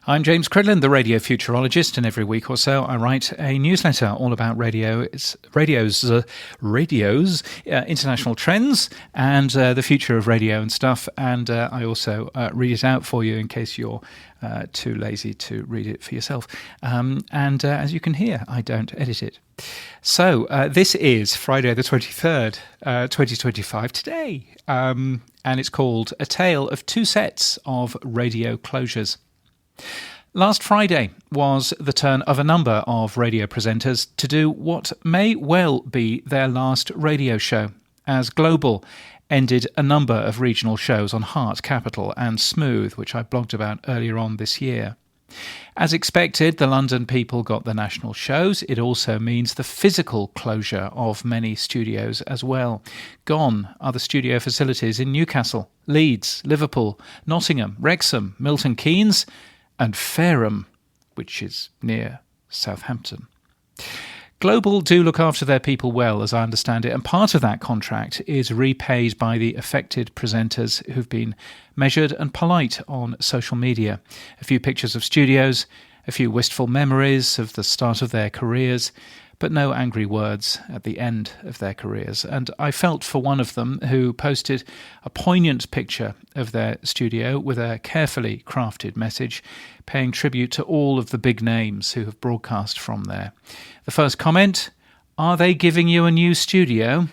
I'm James Cridland, the radio futurologist, and every week or so I write a newsletter all about radio's international trends and the future of radio and stuff. And I also read it out for you in case you're too lazy to read it for yourself. And as you can hear, I don't edit it. So this is Friday the 23rd, 2025 today. And it's called A Tale of Two Sets of Radio Closures. Last Friday was the turn of a number of radio presenters to do what may well be their last radio show, as Global ended a number of regional shows on Heart, Capital and Smooth, which I blogged about earlier on this year. As expected, the London people got the national shows. It also means the physical closure of many studios as well. Gone are the studio facilities in Newcastle, Leeds, Liverpool, Nottingham, Wrexham, Milton Keynes and Fareham, which is near Southampton. Global do look after their people well, as I understand it, and part of that contract is repaid by the affected presenters who've been measured and polite on social media. A few pictures of studios, a few wistful memories of the start of their careers, but no angry words at the end of their careers. And I felt for one of them who posted a poignant picture of their studio with a carefully crafted message, paying tribute to all of the big names who have broadcast from there. The first comment, "Are they giving you a new studio?"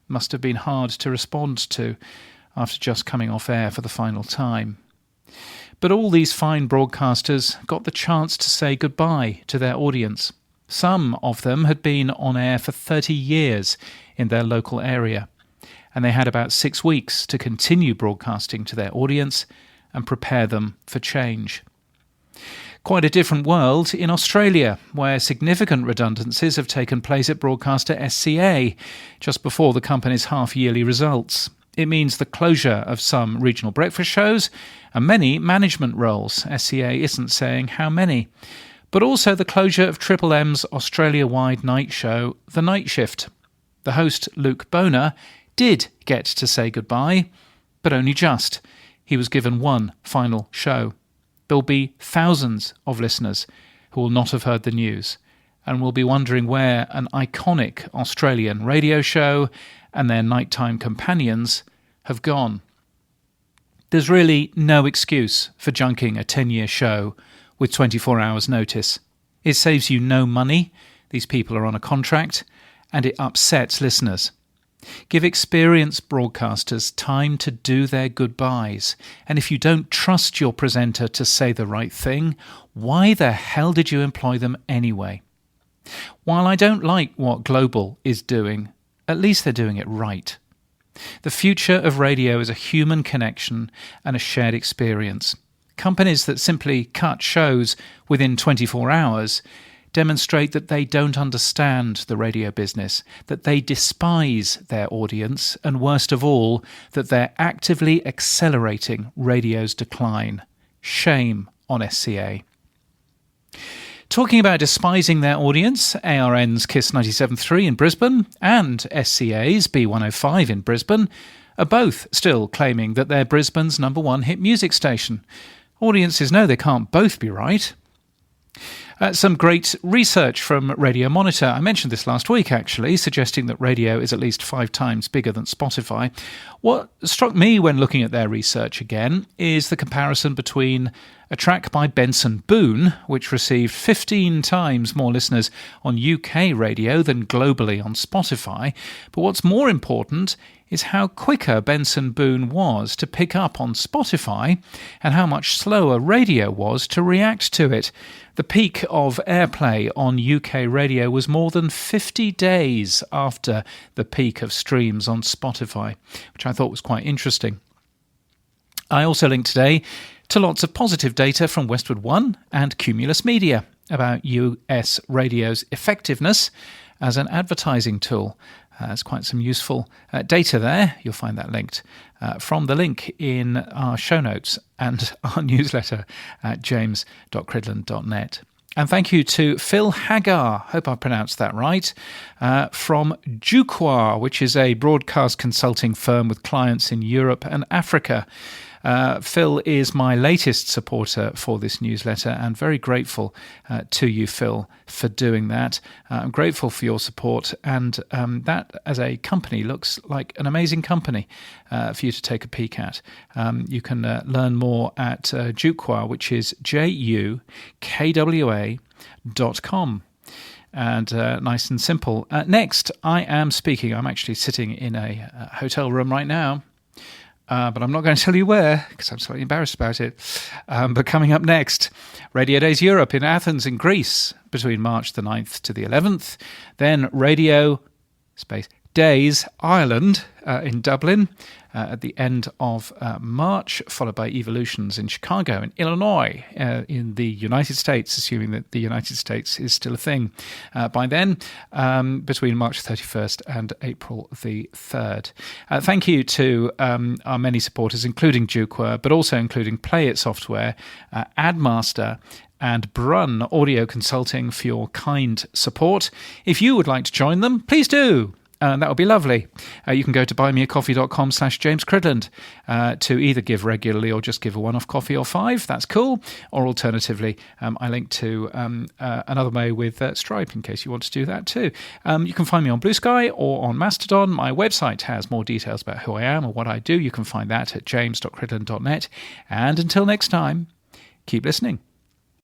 must have been hard to respond to after just coming off air for the final time. But all these fine broadcasters got the chance to say goodbye to their audience. Some of them had been on air for 30 years in their local area, and they had about 6 weeks to continue broadcasting to their audience and prepare them for change. Quite a different world in Australia, where significant redundancies have taken place at broadcaster SCA just before the company's half-yearly results. It means the closure of some regional breakfast shows and many management roles. SCA isn't saying how many. But also the closure of Triple M's Australia-wide night show, The Night Shift. The host, Luke Boner, did get to say goodbye, but only just. He was given one final show. There'll be thousands of listeners who will not have heard the news and will be wondering where an iconic Australian radio show and their nighttime companions have gone. There's really no excuse for junking a 10-year show with 24 hours notice. It saves you no money, these people are on a contract, and it upsets listeners. Give experienced broadcasters time to do their goodbyes, and if you don't trust your presenter to say the right thing, why the hell did you employ them anyway? While I don't like what Global is doing, at least they're doing it right. The future of radio is a human connection and a shared experience. Companies that simply cut shows within 24 hours demonstrate that they don't understand the radio business, that they despise their audience, and worst of all, that they're actively accelerating radio's decline. Shame on SCA. Talking about despising their audience, ARN's KISS 97.3 in Brisbane and SCA's B105 in Brisbane are both still claiming that they're Brisbane's number one hit music station. Audiences know they can't both be right. Some great research from Radio Monitor. I mentioned this last week, actually, suggesting that radio is at least 5 times bigger than Spotify. What struck me when looking at their research again is the comparison between a track by Benson Boone, which received 15 times more listeners on UK radio than globally on Spotify. But what's more important is how quicker Benson Boone was to pick up on Spotify and how much slower radio was to react to it. The peak of airplay on UK radio was more than 50 days after the peak of streams on Spotify, which I thought was quite interesting. I also linked today to lots of positive data from Westwood One and Cumulus Media about US radio's effectiveness as an advertising tool. There's quite some useful data there. You'll find that linked from the link in our show notes and our newsletter at james.cridland.net. And thank you to Phil Hagar, hope I pronounced that right, from Juqua, which is a broadcast consulting firm with clients in Europe and Africa. Phil is my latest supporter for this newsletter, and very grateful to you, Phil, for doing that. I'm grateful for your support, and that as a company looks like an amazing company for you to take a peek at. You can learn more at Jukwa, which is JUKWA.com. And nice and simple. Next, I am speaking. I'm actually sitting in a hotel room right now, but I'm not going to tell you where because I'm slightly embarrassed about it. But coming up next, Radio Days Europe in Athens in Greece between March the 9th to the 11th. Then Radio Days Ireland in Dublin at the end of March, followed by Evolutions in Chicago and Illinois in the United States, assuming that the United States is still a thing by then, between March 31st and April the 3rd. Thank you to our many supporters, including Jukwa, but also including Play It Software, Admaster, and Brunn Audio Consulting for your kind support. If you would like to join them, please do. That would be lovely. You can go to buymeacoffee.com/James Cridland to either give regularly or just give a one-off coffee or 5. That's cool. Or alternatively, I link to another way with Stripe in case you want to do that too. You can find me on Blue Sky or on Mastodon. My website has more details about who I am or what I do. You can find that at james.cridland.net. And until next time, keep listening.